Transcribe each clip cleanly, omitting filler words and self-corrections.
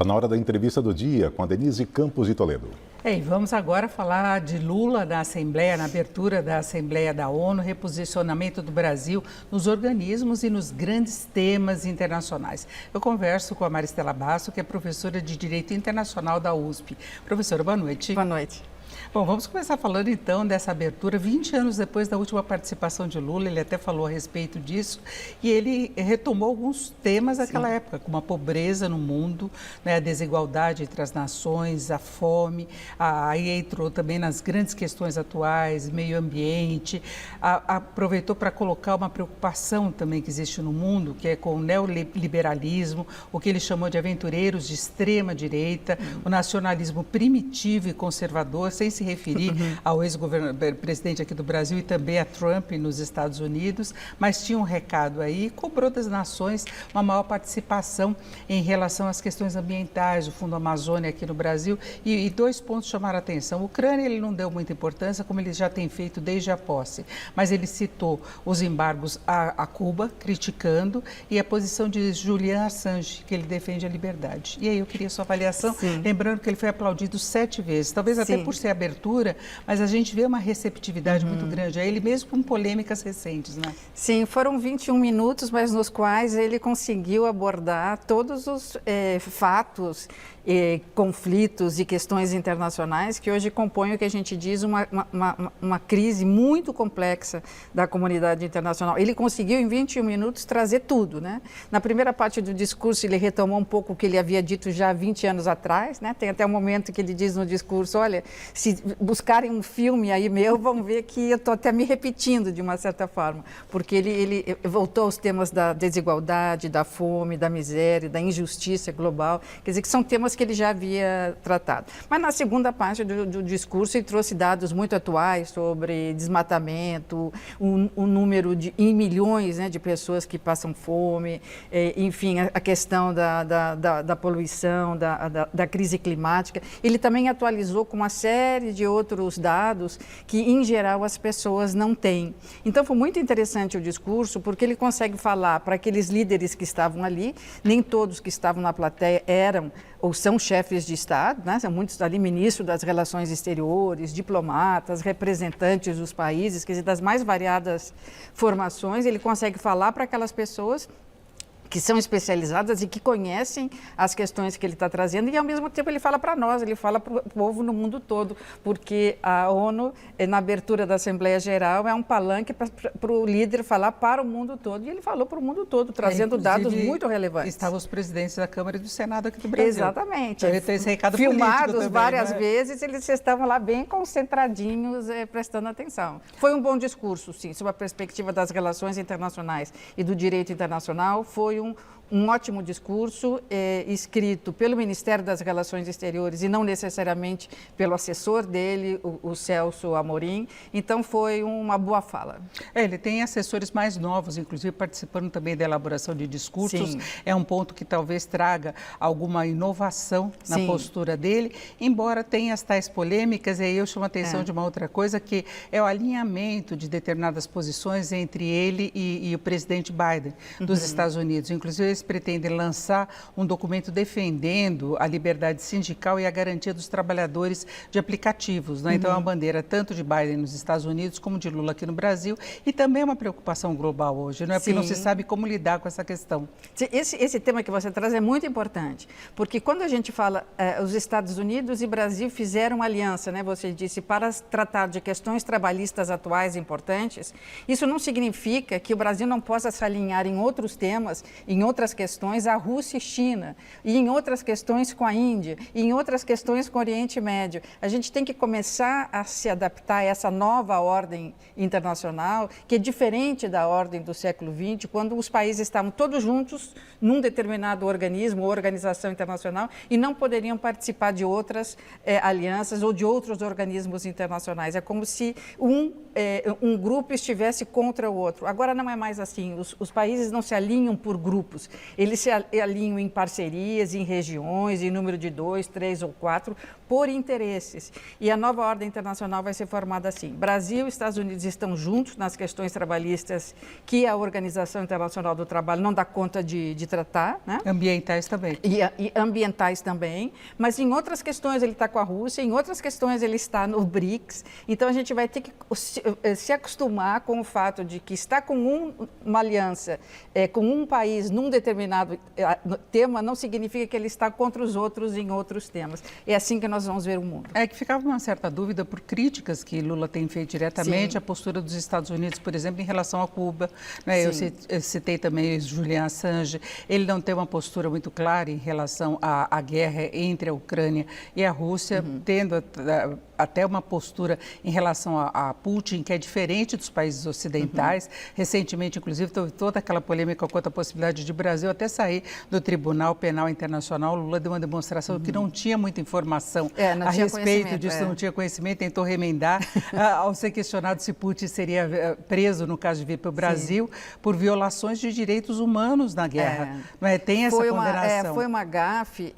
Está na hora da entrevista do dia com a Denise Campos de Toledo. E vamos agora falar de Lula na Assembleia, na abertura da Assembleia da ONU, reposicionamento do Brasil nos organismos e nos grandes temas internacionais. Eu converso com a Maristela Basso, que é professora de Direito Internacional da USP. Professora, boa noite. Boa noite. Bom, vamos começar falando então dessa abertura. 20 anos depois da última participação de Lula, ele até falou a respeito disso, e ele retomou alguns temas daquela época, como a pobreza no mundo, né, a desigualdade entre as nações, a fome, aí entrou também nas grandes questões atuais, meio ambiente, aproveitou para colocar uma preocupação também que existe no mundo, que é com o neoliberalismo, o que ele chamou de aventureiros de extrema direita, o nacionalismo primitivo e conservador, sem se referir ao ex-presidente aqui do Brasil e também a Trump nos Estados Unidos, mas tinha um recado aí, cobrou das nações uma maior participação em relação às questões ambientais, o Fundo Amazônia aqui no Brasil, e dois pontos chamaram a atenção. A Ucrânia ele não deu muita importância, como ele já tem feito desde a posse, mas ele citou os embargos a Cuba, criticando, e a posição de Julian Assange, que ele defende a liberdade. E aí eu queria sua avaliação, lembrando que ele foi aplaudido 7 vezes, talvez até por ser abertura, mas a gente vê uma receptividade muito grande a ele, mesmo com polêmicas recentes, né? Sim, foram 21 minutos, mas nos quais ele conseguiu abordar todos os fatos, conflitos e questões internacionais que hoje compõem o que a gente diz uma crise muito complexa da comunidade internacional. Ele conseguiu, em 21 minutos, trazer tudo, né? Na primeira parte do discurso, ele retomou um pouco o que ele havia dito já há 20 anos atrás, né? Tem até um momento que ele diz no discurso, olha, se buscarem um filme aí meu, vão ver que eu estou até me repetindo de uma certa forma, porque ele voltou aos temas da desigualdade, da fome, da miséria, da injustiça global, quer dizer que são temas que ele já havia tratado. Mas na segunda parte do discurso ele trouxe dados muito atuais sobre desmatamento, o número em milhões, né, de pessoas que passam fome, enfim, a questão da poluição, da crise climática. Ele também atualizou com uma série de outros dados que, em geral, as pessoas não têm. Então, foi muito interessante o discurso, porque ele consegue falar para aqueles líderes que estavam ali, nem todos que estavam na plateia eram ou são chefes de Estado, né? São muitos ali ministros das relações exteriores, diplomatas, representantes dos países, quer dizer, das mais variadas formações. Ele consegue falar para aquelas pessoas que são especializadas e que conhecem as questões que ele está trazendo, e ao mesmo tempo ele fala para nós, ele fala para o povo no mundo todo, porque a ONU, na abertura da Assembleia Geral, é um palanque para o líder falar para o mundo todo, e ele falou para o mundo todo, trazendo dados muito relevantes. Estavam os presidentes da Câmara e do Senado aqui do Brasil. Exatamente. Então, ele tem esse recado filmados também, várias né? vezes, eles estavam lá bem concentradinhos, prestando atenção. Foi um bom discurso, sim, sob a perspectiva das relações internacionais e do direito internacional, foi um ótimo discurso, escrito pelo Ministério das Relações Exteriores e não necessariamente pelo assessor dele, o Celso Amorim. Então, foi uma boa fala. Ele tem assessores mais novos, inclusive participando também da elaboração de discursos. Sim. É um ponto que talvez traga alguma inovação na postura dele, embora tenha as tais polêmicas. E aí eu chamo a atenção de uma outra coisa, que é o alinhamento de determinadas posições entre ele e o presidente Biden dos Estados Unidos. Inclusive, eles pretendem lançar um documento defendendo a liberdade sindical e a garantia dos trabalhadores de aplicativos, né? Então, é uma bandeira tanto de Biden nos Estados Unidos como de Lula aqui no Brasil, e também é uma preocupação global hoje, não é? Porque não se sabe como lidar com essa questão. Esse tema que você traz é muito importante, porque quando a gente fala, os Estados Unidos e Brasil fizeram uma aliança, né? Você disse, para tratar de questões trabalhistas atuais importantes, isso não significa que o Brasil não possa se alinhar em outros temas, em outras questões, a Rússia e China, e em outras questões com a Índia, e em outras questões com o Oriente Médio. A gente tem que começar a se adaptar a essa nova ordem internacional, que é diferente da ordem do século XX, quando os países estavam todos juntos num determinado organismo ou organização internacional e não poderiam participar de outras alianças ou de outros organismos internacionais. É como se um grupo estivesse contra o outro. Agora não é mais assim, os países não se alinham por grupos, eles se alinham em parcerias, em regiões, em número de 2, 3 ou 4, por interesses. E a nova ordem internacional vai ser formada assim. Brasil e Estados Unidos estão juntos nas questões trabalhistas que a Organização Internacional do Trabalho não dá conta de tratar, né? Ambientais também. E ambientais também, mas em outras questões ele está com a Rússia, em outras questões ele está no BRICS. Então a gente vai ter que se acostumar com o fato de que estar com uma aliança, com um país num determinado tema, não significa que ele está contra os outros em outros temas. É assim que nós vamos ver o mundo. É que ficava uma certa dúvida por críticas que Lula tem feito diretamente Sim. à postura dos Estados Unidos, por exemplo, em relação a Cuba. Né? Eu citei também Julian Assange. Ele não tem uma postura muito clara em relação à guerra entre a Ucrânia e a Rússia, tendo até uma postura em relação a Putin, que é diferente dos países ocidentais. Recentemente, inclusive, teve toda aquela polêmica quanto à possibilidade de Brasil até sair do Tribunal Penal Internacional. Lula deu uma demonstração que não tinha muita informação a respeito disso, não tinha conhecimento, tentou remendar ao ser questionado se Putin seria preso, no caso de vir para o Brasil, por violações de direitos humanos na guerra. Não é? Tem essa ponderação. Foi uma gafe.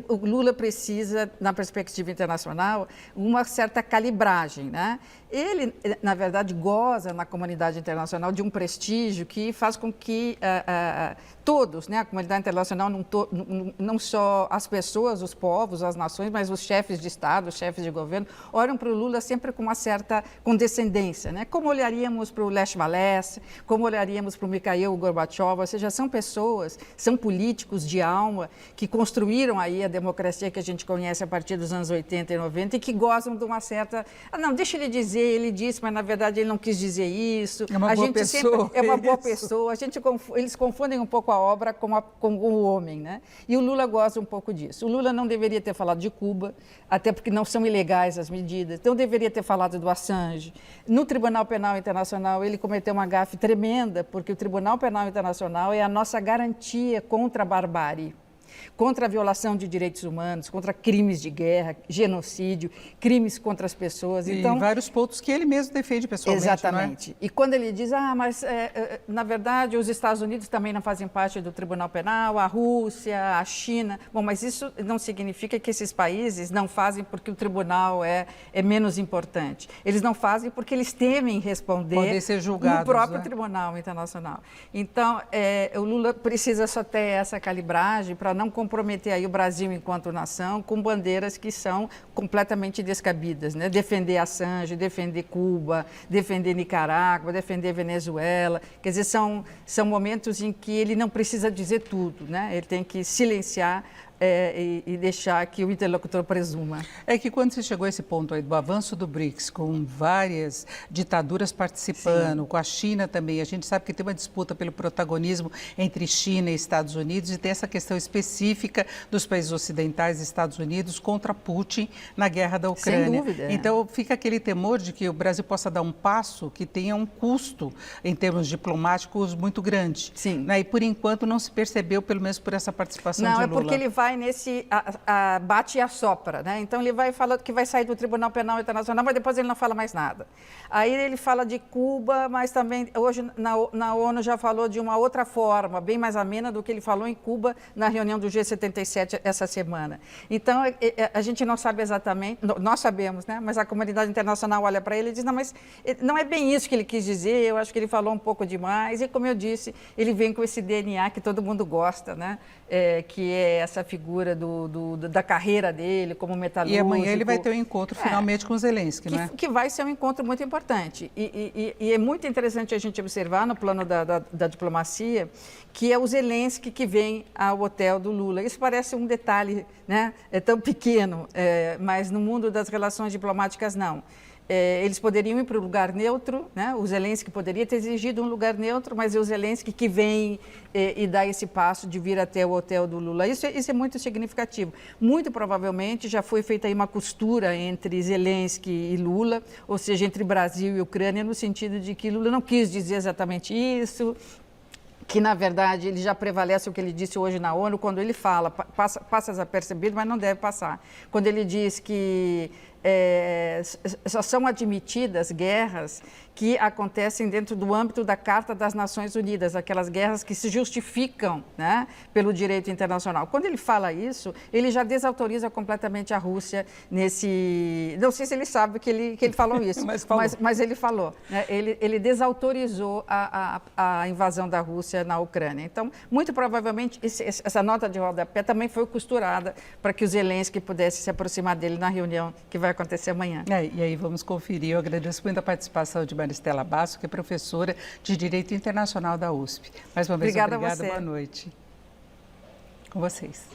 O Lula precisa, na perspectiva internacional, uma certa calibragem, né? Ele, na verdade, goza na comunidade internacional de um prestígio que faz com que todos, né, a comunidade internacional, não só as pessoas, os povos, as nações, mas os chefes de Estado, os chefes de governo, olham para o Lula sempre com uma certa condescendência, né? Como olharíamos para o Lech Walesa, como olharíamos para o Mikhail Gorbachev, ou seja, são pessoas, são políticos de alma que construíram aí a democracia que a gente conhece a partir dos anos 80 e 90 e que gozam de uma certa... não, deixa ele dizer, ele disse, mas na verdade ele não quis dizer isso. É uma boa pessoa. É uma boa pessoa. Eles confundem um pouco a obra com o homem, né? E o Lula gosta um pouco disso. O Lula não deveria ter falado de Cuba, até porque não são ilegais as medidas. Não deveria ter falado do Assange. No Tribunal Penal Internacional, ele cometeu uma gafe tremenda, porque o Tribunal Penal Internacional é a nossa garantia contra a barbárie, contra a violação de direitos humanos, contra crimes de guerra, genocídio, crimes contra as pessoas. Então, e vários pontos que ele mesmo defende pessoalmente. Exatamente. Não é? E quando ele diz, mas na verdade os Estados Unidos também não fazem parte do Tribunal Penal, a Rússia, a China. Bom, mas isso não significa que esses países não fazem porque o tribunal é menos importante. Eles não fazem porque eles temem responder podem ser julgados, no próprio Tribunal Internacional. Então, o Lula precisa só ter essa calibragem para não comprometer aí o Brasil enquanto nação com bandeiras que são completamente descabidas, né? Defender Assange, defender Cuba, defender Nicarágua, defender Venezuela. Quer dizer, são momentos em que ele não precisa dizer tudo, né? Ele tem que silenciar e deixar que o interlocutor presuma. É que quando se chegou a esse ponto aí do avanço do BRICS, com várias ditaduras participando, com a China também, a gente sabe que tem uma disputa pelo protagonismo entre China e Estados Unidos e tem essa questão específica dos países ocidentais e Estados Unidos contra Putin na guerra da Ucrânia. Sem dúvida. Então fica aquele temor de que o Brasil possa dar um passo que tenha um custo em termos diplomáticos muito grande. Sim. Né? E por enquanto não se percebeu, pelo menos por essa participação de Lula. Não, é porque ele vai nesse bate e assopra, né? Então ele vai falando que vai sair do Tribunal Penal Internacional, mas depois ele não fala mais nada. Aí ele fala de Cuba, mas também hoje na ONU já falou de uma outra forma, bem mais amena do que ele falou em Cuba na reunião do G77 essa semana. Então a gente não sabe exatamente, nós sabemos, né? Mas a comunidade internacional olha para ele e diz, não, mas não é bem isso que ele quis dizer, eu acho que ele falou um pouco demais. E como eu disse, ele vem com esse DNA que todo mundo gosta, né? Que é essa figura da carreira dele como metalúrgico. E amanhã ele vai ter um encontro finalmente com o Zelensky, não é? Que vai ser um encontro muito importante. E é muito interessante a gente observar no plano da diplomacia que é o Zelensky que vem ao hotel do Lula. Isso parece um detalhe, né? É tão pequeno, mas no mundo das relações diplomáticas não. Eles poderiam ir para um lugar neutro, né? O Zelensky poderia ter exigido um lugar neutro, mas é o Zelensky que vem e dá esse passo de vir até o hotel do Lula. Isso é muito significativo. Muito provavelmente já foi feita aí uma costura entre Zelensky e Lula, ou seja, entre Brasil e Ucrânia, no sentido de que Lula não quis dizer exatamente isso, que, na verdade, ele já prevalece o que ele disse hoje na ONU, quando ele fala, passa desapercebido, mas não deve passar. Quando ele diz que só são admitidas guerras que acontecem dentro do âmbito da Carta das Nações Unidas, aquelas guerras que se justificam, né, pelo direito internacional. Quando ele fala isso, ele já desautoriza completamente a Rússia nesse... Não sei se ele sabe que ele falou isso, mas ele falou. Né, ele desautorizou a invasão da Rússia na Ucrânia. Então, muito provavelmente, essa nota de rodapé também foi costurada para que o Zelensky pudesse se aproximar dele na reunião que vai acontecer amanhã. E aí vamos conferir. Eu agradeço muito a participação de Maristela Basso, que é professora de Direito Internacional da USP. Mais uma vez, obrigada, boa noite. Com vocês.